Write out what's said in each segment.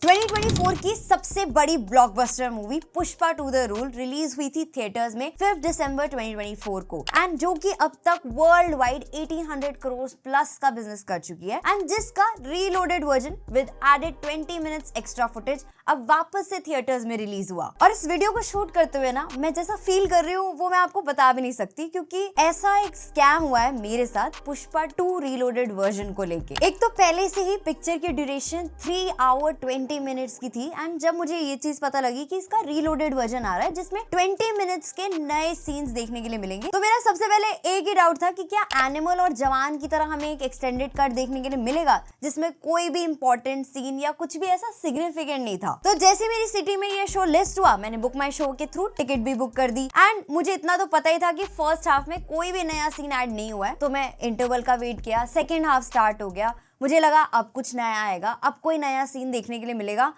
2024 की सबसे बड़ी blockbuster movie Pushpa two the rule release हुई थी थिएटर्स में 5 दिसंबर 2024 को एंड जो कि अब तक वर्ल्ड वाइड 1800 करोड़ प्लस का बिजनेस कर चुकी है एंड जिसका reloaded version with added 20 minutes extra footage अब वापस से थिएटर्स में रिलीज हुआ। और इस वीडियो को शूट करते हुए ना मैं जैसा फील कर रही हूँ वो मैं आपको बता भी नहीं सकती, क्योंकि ऐसा एक स्कैम हुआ है मेरे साथ पुष्पा 2 रीलोडेड वर्जन को लेके। एक तो पहले से ही पिक्चर की ड्यूरेशन 3 आवर 20 मिनट्स की थी एंड जब मुझे ये चीज पता लगी कि इसका रीलोडेड वर्जन आ रहा है जिसमें 20 मिनट्स के नए सीन्स देखने के लिए मिलेंगे, तो मेरा सबसे पहले एक ही डाउट था कि क्या एनिमल और जवान की तरह हमें एक एक्सटेंडेड कट देखने के लिए मिलेगा जिसमें कोई भी इंपॉर्टेंट सीन या कुछ भी ऐसा सिग्निफिकेंट नहीं था। तो जैसे मेरी सिटी में ये शो लिस्ट हुआ, मैंने बुक माई शो के थ्रू टिकट भी बुक कर दी एंड मुझे इतना तो पता ही था कि फर्स्ट हाफ में कोई भी नया सीन ऐड नहीं हुआ है, तो मैं इंटरवल का वेट किया। सेकेंड हाफ स्टार्ट हो गया, मुझे लगा अब कुछ नया आएगा, अब कोई नया सीन देखने के लिए मिलेगा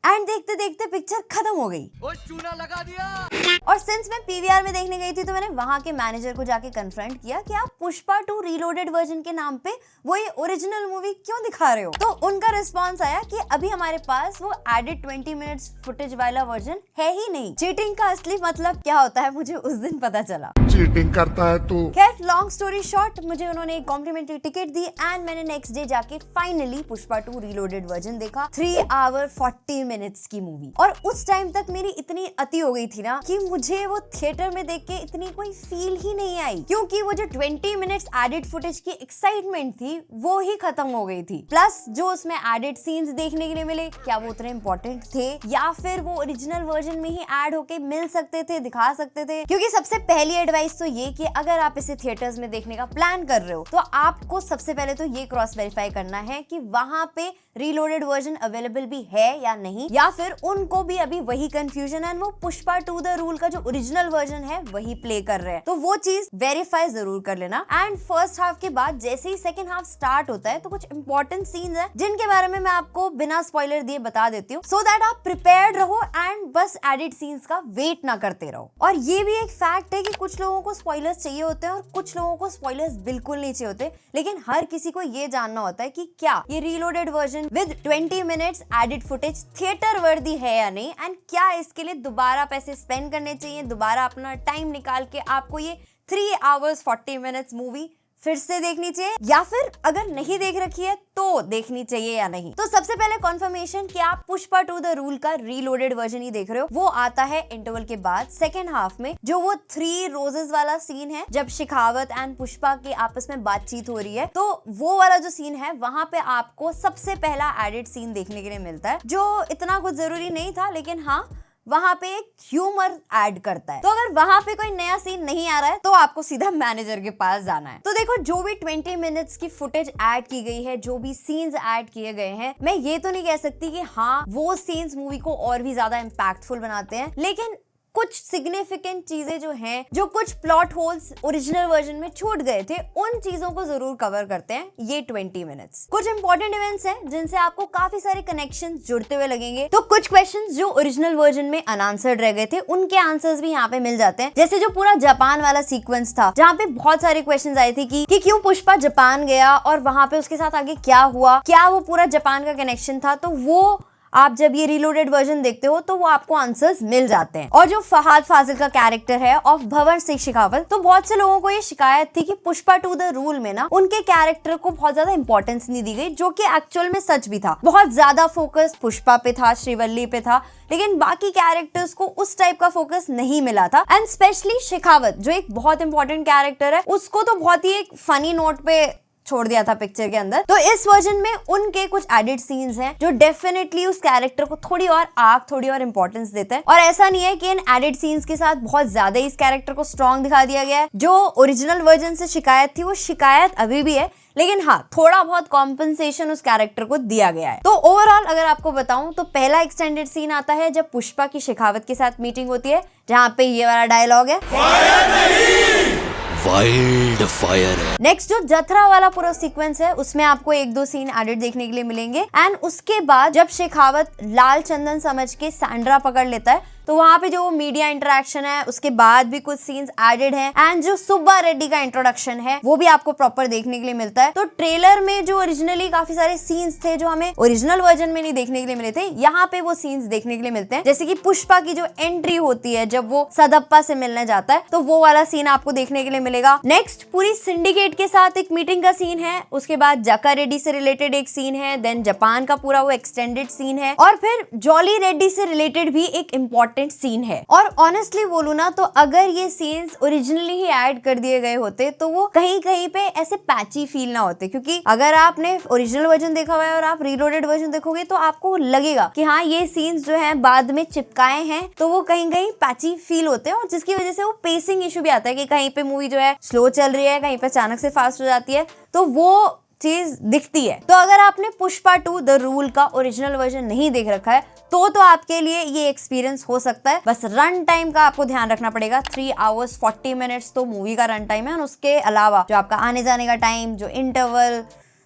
एंड देखते देखते पिक्चर खत्म हो गई। चूना लगा दिया। और सिंस मैं पीवीआर में देखने गई थी तो मैंने वहां के मैनेजर को जाके कन्फ्रंट किया कि आप पुष्पा 2 रीलोडेड वर्जन के नाम पे वो ये ओरिजिनल मूवी क्यों दिखा रहे हो। तो उनका रिस्पांस आया कि अभी हमारे पास वो एडेड 20 मिनट्स फुटेज वाला वर्जन है ही नहीं। चीटिंग का असली मतलब क्या होता है मुझे उस दिन पता चला। चीटिंग करता है तू। खैर लॉन्ग स्टोरी शॉर्ट, मुझे उन्होंने एक कॉम्प्लीमेंट्री टिकट दी एंड मैंने नेक्स्ट डे जाके फाइनली पुष्पा 2 रीलोडेड वर्जन देखा। 3 आवर 40 मिनट्स की मूवी। और उस टाइम तक मेरी इतनी अति हो गई थी ना कि मुझे वो थिएटर में देख के इतनी कोई फील ही नहीं आई, क्योंकि वो जो 20 मिनट्स एडेड फुटेज की एक्साइटमेंट थी वो ही खत्म हो गई थी। प्लस जो उसमें एडेड सीन्स देखने के लिए मिले, क्या वो उतने इंपॉर्टेंट थे या फिर वो ओरिजिनल वर्जन में ही ऐड होके मिल सकते थे, दिखा सकते थे। क्योंकि सबसे पहली एडवाइस तो ये कि अगर आप इसे थिएटर्स में देखने का प्लान कर रहे हो तो आपको सबसे पहले तो ये क्रॉस वेरीफाई करना है कि वहां पे रीलोडेड वर्जन अवेलेबल भी है या नहीं, या फिर उनको भी अभी वही कंफ्यूजन है वो पुष्पा 2 द रूल का जो ओरिजिनल वर्जन है वही प्ले कर रहे हैं। तो वो चीज वेरीफाई जरूर कर लेना। एंड फर्स्ट हाफ के बाद जैसे ही सेकंड हाफ स्टार्ट होता है तो कुछ इंपॉर्टेंट सीन्स है जिनके बारे में मैं आपको बिना स्पॉइलर दिए बता देती हूँ, सो दैट आप प्रिपेयर्ड रहो एंड बस एडिड सीन्स का वेट ना करते रहो। और ये भी एक फैक्ट है कि कुछ लोगों को स्पॉइलर्स चाहिए होते हैं और कुछ लोगों को स्पॉइलर्स बिल्कुल नहीं चाहिए होते, लेकिन हर किसी को ये जानना होता है कि क्या ये reloaded version with 20 minutes added footage theatre वर्दी है या नहीं, एंड क्या इसके लिए दोबारा पैसे स्पेंड करने चाहिए, दोबारा अपना टाइम निकाल के आपको ये 3 आवर्स 40 मिनट्स मूवी फिर से देखनी चाहिए, या फिर अगर नहीं देख रखी है तो देखनी चाहिए या नहीं। तो सबसे पहले कंफर्मेशन कि आप पुष्पा 2 द रूल का रीलोडेड वर्जन ही देख रहे हो, वो आता है इंटरवल के बाद सेकेंड हाफ में, जो वो 3 रोजेस वाला सीन है जब शेखावत एंड पुष्पा के आपस में बातचीत हो रही है। तो वो वाला जो सीन है वहां पे आपको सबसे पहला एडिड सीन देखने के लिए मिलता है, जो इतना कुछ जरूरी नहीं था, लेकिन हाँ वहां पे एक ह्यूमर ऐड करता है। तो अगर वहां पे कोई नया सीन नहीं आ रहा है तो आपको सीधा मैनेजर के पास जाना है। तो देखो जो भी 20 मिनट्स की फुटेज ऐड की गई है, जो भी सीन्स ऐड किए गए हैं, मैं ये तो नहीं कह सकती कि हाँ वो सीन्स मूवी को और भी ज्यादा इम्पैक्टफुल बनाते हैं, लेकिन कुछ सिग्निफिकेंट चीजें जो हैं, जो कुछ प्लॉट होल्स ओरिजिनल वर्जन में छूट गए थे, उन चीजों को जरूर कवर करते हैं ये 20 मिनट्स। कुछ इंपॉर्टेंट इवेंट्स हैं जिनसे आपको काफी सारे कनेक्शंस जुड़ते हुए लगेंगे। तो कुछ क्वेश्चंस जो ओरिजिनल वर्जन में अनआंसर्ड रह गए थे उनके आंसर्स भी यहाँ पे मिल जाते हैं। जैसे जो पूरा जापान वाला सीक्वेंस था जहाँ पे बहुत सारे क्वेश्चंस आए थे कि क्यों पुष्पा जापान गया और वहां पे उसके साथ आगे क्या हुआ, क्या वो पूरा जापान का कनेक्शन था, तो वो आप जब ये रीलोडेड वर्जन देखते हो तो वो आपको आंसर्स मिल जाते हैं। और जो फहाद फाजिल का कैरेक्टर है ऑफ भंवर सिंह शेखावत, तो बहुत से लोगों को ये शिकायत थी कि पुष्पा 2 द रूल में ना उनके कैरेक्टर को बहुत ज्यादा इंपॉर्टेंस नहीं दी गई, जो कि एक्चुअल में सच भी था। बहुत ज्यादा फोकस पुष्पा पे था, श्रीवल्ली पे था, लेकिन बाकी कैरेक्टर्स को उस टाइप का फोकस नहीं मिला था। एंड स्पेशली शेखावत जो एक बहुत इंपॉर्टेंट कैरेक्टर है, उसको तो बहुत ही एक फनी नोट पे छोड़ दिया था पिक्चर के अंदर। तो इस वर्जन में उनके कुछ एडिड सीन्स हैं जो डेफिनेटली उस कैरेक्टर को थोड़ी और आग, थोड़ी और इंपॉर्टेंस देते हैं। और ऐसा नहीं है कि इन एडिड सीन्स के साथ बहुत ज्यादा इस कैरेक्टर को स्ट्रॉन्ग दिखा दिया गया है। जो ओरिजिनल वर्जन से शिकायत थी वो शिकायत अभी भी है, लेकिन हाँ थोड़ा बहुत कॉम्पनसेशन उस कैरेक्टर को दिया गया है। तो ओवरऑल अगर आपको बताऊं तो पहला एक्सटेंडेड सीन आता है जब पुष्पा की शेखावत के साथ मीटिंग होती है, जहाँ पे ये वाला डायलॉग है, फायर नहीं, वाइल्ड फायर है। नेक्स्ट जो जथरा वाला पूरा सीक्वेंस है उसमें आपको 1-2 सीन एडिट देखने के लिए मिलेंगे। एंड उसके बाद जब शेखावत लाल चंदन समझ के सैंड्रा पकड़ लेता है तो वहां पे जो मीडिया इंटरेक्शन है उसके बाद भी कुछ सीन्स एडेड है, एंड जो सुब्बा रेड्डी का इंट्रोडक्शन है वो भी आपको प्रॉपर देखने के लिए मिलता है। तो ट्रेलर में जो ओरिजिनली काफी सारे सीन्स थे जो हमें ओरिजिनल वर्जन में नहीं देखने के लिए मिले थे, यहाँ पे वो सीन्स देखने के लिए मिलते हैं। जैसे कि पुष्पा की जो एंट्री होती है जब वो सदप्पा से मिलने जाता है, तो वो वाला सीन आपको देखने के लिए मिलेगा। नेक्स्ट पूरी सिंडिकेट के साथ एक मीटिंग का सीन है, उसके बाद जका रेड्डी से रिलेटेड एक सीन है, देन जापान का पूरा वो एक्सटेंडेड सीन है, और फिर जॉली रेड्डी से रिलेटेड भी एक इंपॉर्टेंट सीन है। और ऑनेस्टली बोलूं ना तो अगर ये सीन्स ओरिजिनली ही ऐड कर दिए गए होते तो वो कहीं कहीं पे ऐसे पैची फील ना होते, क्योंकि अगर आपने ओरिजिनल वर्जन देखा हुआ है और आप रीलोडेड वर्जन देखोगे तो आपको लगेगा कि हाँ ये सीन्स जो है बाद में चिपकाए हैं, तो वो कहीं कहीं पैची फील होते हैं, और जिसकी वजह से वो पेसिंग इशू भी आता है कि कहीं पे मूवी जो है स्लो चल रही है, कहीं पे अचानक से फास्ट हो जाती है, तो वो चीज दिखती है। तो अगर आपने पुष्पा 2 द रूल का ओरिजिनल वर्जन नहीं देख रखा है तो आपके लिए ये एक्सपीरियंस हो सकता है। बस रन टाइम का आपको ध्यान रखना पड़ेगा। 3 hours 40 minutes तो मूवी का रन टाइम है, और उसके अलावा जो आपका आने जाने का टाइम, जो इंटरवल,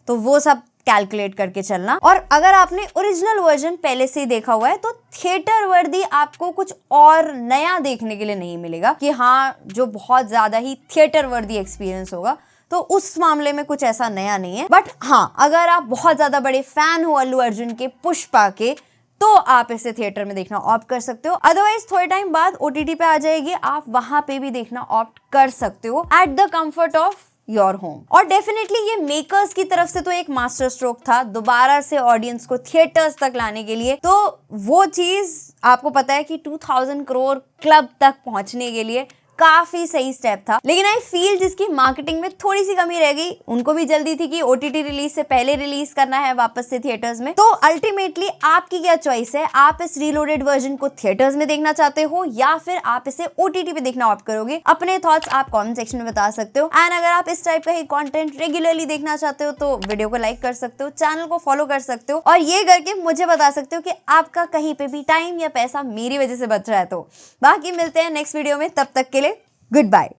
तो वो सब कैलकुलेट करके चलना। और अगर आपने ओरिजिनल वर्जन पहले से ही देखा हुआ है तो थिएटर वर्दी आपको कुछ और नया देखने के लिए नहीं मिलेगा कि हाँ जो बहुत ज्यादा ही थिएटर वर्दी एक्सपीरियंस होगा, तो उस मामले में कुछ ऐसा नया नहीं है। बट हाँ, अगर आप बहुत ज्यादा बड़े फैन हो अल्लू अर्जुन के पुष्पा के, तो आप इसे थिएटर में देखना ऑप्ट कर सकते हो। अदरवाइज थोड़े टाइम बाद OTT पे आ जाएगी, आप वहां पे भी देखना ऑप्ट कर सकते हो at the comfort of your home. और डेफिनेटली ये मेकर्स की तरफ से तो एक मास्टर स्ट्रोक था दोबारा से ऑडियंस को थिएटर्स तक लाने के लिए। तो वो चीज आपको पता है कि 2000 करोड़ क्लब तक पहुंचने के लिए काफी सही स्टेप था। लेकिन आई फील जिसकी मार्केटिंग में थोड़ी सी कमी रह गई, उनको भी जल्दी थी कि OTT रिलीज से पहले रिलीज करना है वापस से थिएटर्स में। तो अल्टीमेटली आपकी क्या चॉइस है, आप इस रीलोडेड वर्जन को थिएटर्स में देखना चाहते हो या फिर आप इसे OTT पे देखना ऑप्ट करोगे? अपने थॉट्स आप कमेंट सेक्शन में बता सकते हो। एंड अगर आप इस टाइप का ही कंटेंट रेगुलरली देखना चाहते हो तो वीडियो को लाइक कर सकते हो, चैनल को फॉलो कर सकते हो, और ये करके मुझे बता सकते हो कि आपका कहीं पे भी टाइम या पैसा मेरी वजह से बच रहा है। तो बाकी मिलते हैं नेक्स्ट वीडियो में, तब तक के लिए गुड बाय।